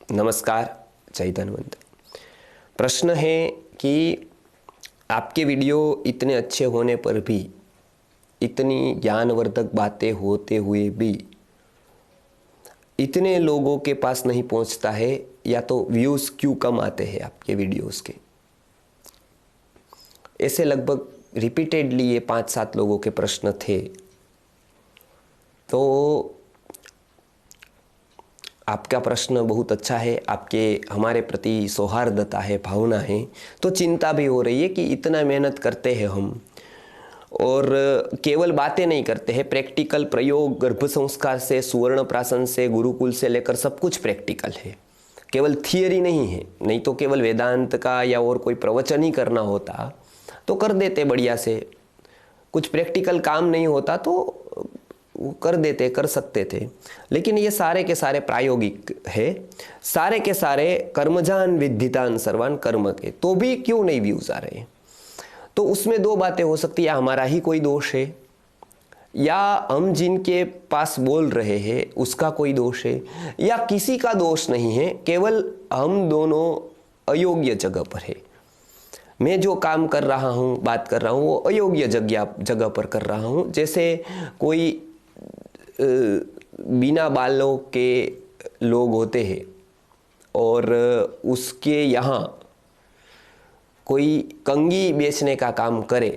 नमस्कार, जय धन्वंत। प्रश्न है कि आपके वीडियो इतने अच्छे होने पर भी, इतनी ज्ञानवर्धक बातें होते हुए भी इतने लोगों के पास नहीं पहुंचता है, या तो व्यूज़ क्यों कम आते हैं आपके वीडियोस के। ऐसे लगभग रिपीटेडली ये 5-7 लोगों के प्रश्न थे। तो आपका प्रश्न बहुत अच्छा है, आपके हमारे प्रति सौहार्दता है, भावना है। तो चिंता भी हो रही है कि इतना मेहनत करते हैं हम और केवल बातें नहीं करते हैं, प्रैक्टिकल प्रयोग, गर्भ संस्कार से सुवर्ण प्राशन से गुरुकुल से लेकर सब कुछ प्रैक्टिकल है, केवल थियरी नहीं है। नहीं तो केवल वेदांत का या और कोई प्रवचन ही करना होता तो कर देते बढ़िया से, कुछ प्रैक्टिकल काम नहीं होता तो वो कर सकते थे। लेकिन ये सारे के सारे प्रायोगिक है, सारे के सारे कर्मजान विद्धितान सर्वान कर्म के, तो भी क्यों नहीं व्यूज आ रहे। तो उसमें दो बातें हो सकती है, या हमारा ही कोई दोष है, या हम जिनके पास बोल रहे हैं उसका कोई दोष है, या किसी का दोष नहीं है, केवल हम दोनों अयोग्य जगह पर है। मैं जो काम कर रहा हूँ, बात कर रहा हूँ, वो अयोग्य जगह पर कर रहा हूँ। जैसे कोई बिना बालों के लोग होते हैं और उसके यहाँ कोई कंघी बेचने का काम करे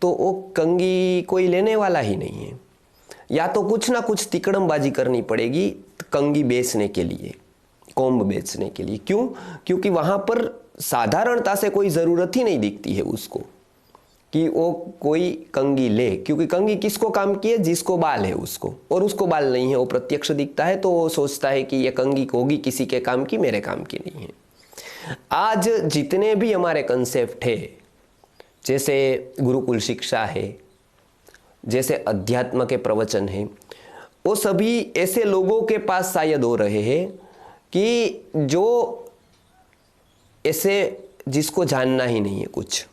तो वो कंघी कोई लेने वाला ही नहीं है, या तो कुछ ना कुछ तिकड़मबाजी करनी पड़ेगी कंघी बेचने के लिए, कोम्ब बेचने के लिए। क्यों? क्योंकि वहाँ पर साधारणता से कोई ज़रूरत ही नहीं दिखती है उसको कि वो कोई कंघी ले, क्योंकि कंघी किसको काम की है? जिसको बाल है उसको, और उसको बाल नहीं है, वो प्रत्यक्ष दिखता है तो वो सोचता है कि ये कंघी होगी किसी के काम की, मेरे काम की नहीं है। आज जितने भी हमारे कंसेप्ट है, जैसे गुरुकुल शिक्षा है, जैसे अध्यात्म के प्रवचन है, वो सभी ऐसे लोगों के पास शायद हो रहे हैं कि जो ऐसे जिसको जानना ही नहीं है कुछ,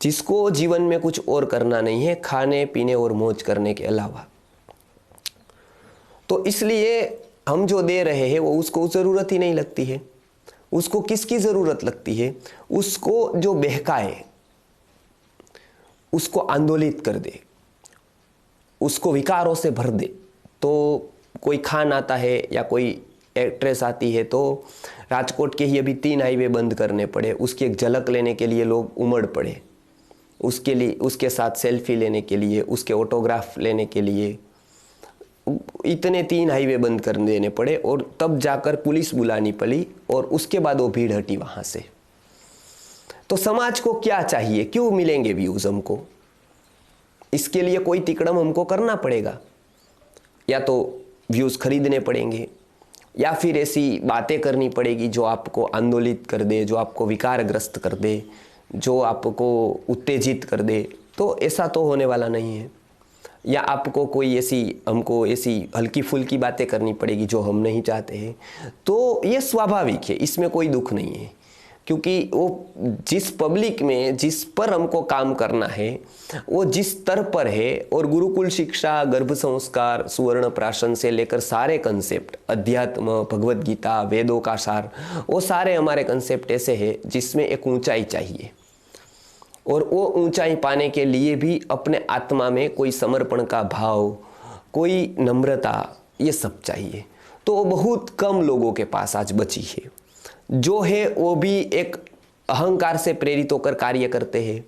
जिसको जीवन में कुछ और करना नहीं है खाने पीने और मौज करने के अलावा। तो इसलिए हम जो दे रहे हैं वो उसको ज़रूरत ही नहीं लगती है। उसको किसकी ज़रूरत लगती है? उसको जो बहकाए, उसको आंदोलित कर दे, उसको विकारों से भर दे। तो कोई खान आता है या कोई एक्ट्रेस आती है तो राजकोट के ही अभी 3 हाईवे बंद करने पड़े, उसकी एक झलक लेने के लिए लोग उमड़ पड़े, उसके लिए, उसके साथ सेल्फी लेने के लिए, उसके ऑटोग्राफ लेने के लिए इतने 3 हाईवे बंद कर देने पड़े, और तब जाकर पुलिस बुलानी पड़ी, और उसके बाद वो भीड़ हटी वहाँ से। तो समाज को क्या चाहिए? क्यों मिलेंगे व्यूज़ हमको? इसके लिए कोई तिकड़म हमको करना पड़ेगा, या तो व्यूज़ खरीदने पड़ेंगे, या फिर ऐसी बातें करनी पड़ेगी जो आपको आंदोलित कर दे, जो आपको विकारग्रस्त कर दे, जो आपको उत्तेजित कर दे। तो ऐसा तो होने वाला नहीं है। या आपको कोई हमको ऐसी हल्की फुल्की बातें करनी पड़ेगी जो हम नहीं चाहते हैं। तो ये स्वाभाविक है, इसमें कोई दुख नहीं है, क्योंकि वो जिस पब्लिक में, जिस पर हमको काम करना है, वो जिस स्तर पर है, और गुरुकुल शिक्षा, गर्भ संस्कार, सुवर्ण प्राशन से लेकर सारे कंसेप्ट, अध्यात्म, भगवद गीता, वेदों का सार, वो सारे हमारे कंसेप्ट ऐसे हैं जिसमें एक ऊंचाई चाहिए, और वो ऊंचाई पाने के लिए भी अपने आत्मा में कोई समर्पण का भाव, कोई नम्रता, ये सब चाहिए। तो वो बहुत कम लोगों के पास आज बची है। जो है वो भी एक अहंकार से प्रेरित होकर कार्य करते हैं,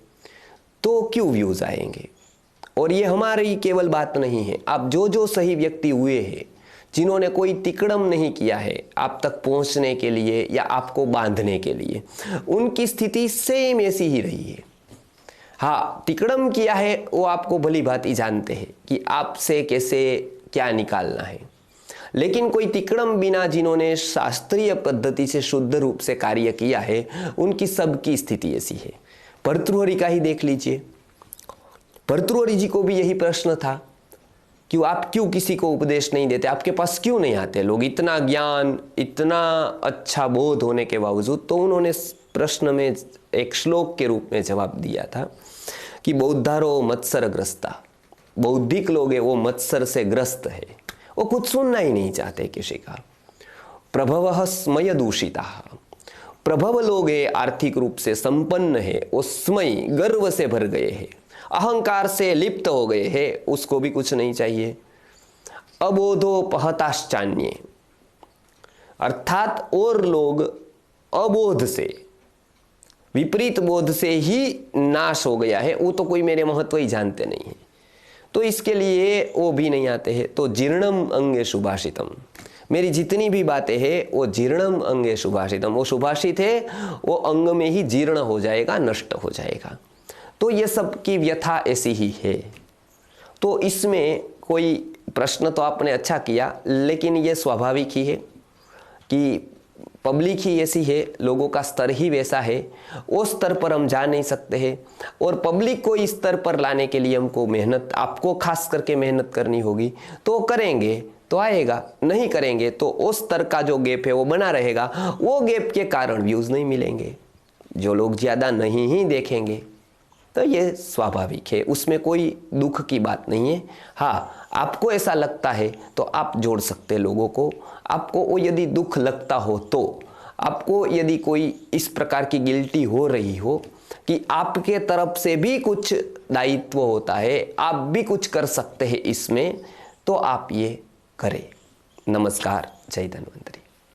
तो क्यों व्यूज आएंगे? और ये हमारी केवल बात नहीं है। आप जो सही व्यक्ति हुए हैं, जिन्होंने कोई तिकड़म नहीं किया है आप तक पहुंचने के लिए या आपको बांधने के लिए, उनकी स्थिति सेम ऐसी ही रही है। हाँ, तिकड़म किया है वो आपको भली भांति जानते हैं कि आपसे कैसे क्या निकालना है। लेकिन कोई तिकड़म बिना, जिन्होंने शास्त्रीय पद्धति से शुद्ध रूप से कार्य किया है, उनकी सबकी स्थिति ऐसी है। भर्तृहरि का ही देख लीजिए। भर्तृहरि जी को भी यही प्रश्न था कि आप क्यों किसी को उपदेश नहीं देते, आपके पास क्यों नहीं आते लोग? इतना ज्ञान, इतना अच्छा बोध होने के बावजूद। तो उन्होंने प्रश्न में एक श्लोक के रूप में जवाब दिया था कि बौद्धारो मत्सरग्रस्ता, बौद्धिक लोग हैं वो मत्सर से ग्रस्त है, वो कुछ सुनना ही नहीं चाहते किसी का। प्रभवः स्मय दूषिताः। प्रभव लोग ये आर्थिक रूप से संपन्न है, वो स्मय गर्व से भर गए हैं, अहंकार से लिप्त हो गए हैं, उसको भी कुछ नहीं चाहिए। अबोधोपहताश्चान्ये, अर्थात और लोग अबोध से, विपरीत बोध से ही नाश हो गया है, वो तो कोई मेरे महत्व ही जानते नहीं है, तो इसके लिए वो भी नहीं आते हैं। तो जीर्णम अंगे सुभाषितम, मेरी जितनी भी बातें हैं वो जीर्णम अंगे सुभाषितम, वो सुभाषित है, वो अंग में ही जीर्ण हो जाएगा, नष्ट हो जाएगा। तो ये सब की व्यथा ऐसी ही है। तो इसमें कोई प्रश्न तो आपने अच्छा किया, लेकिन ये स्वाभाविक ही है कि पब्लिक ही ऐसी है, लोगों का स्तर ही वैसा है, उस स्तर पर हम जा नहीं सकते हैं। और पब्लिक को इस स्तर पर लाने के लिए हमको मेहनत, आपको खास करके मेहनत करनी होगी। तो करेंगे तो आएगा, नहीं करेंगे तो उस स्तर का जो गैप है वो बना रहेगा। वो गैप के कारण व्यूज़ नहीं मिलेंगे, जो लोग ज़्यादा नहीं ही देखेंगे। तो ये स्वाभाविक है, उसमें कोई दुख की बात नहीं है। हाँ, आपको ऐसा लगता है तो आप जोड़ सकते हैं लोगों को। आपको वो यदि दुख लगता हो, तो आपको यदि कोई इस प्रकार की गिल्टी हो रही हो कि आपके तरफ से भी कुछ दायित्व होता है, आप भी कुछ कर सकते हैं इसमें, तो आप ये करें। नमस्कार, जय धन्वंतरी।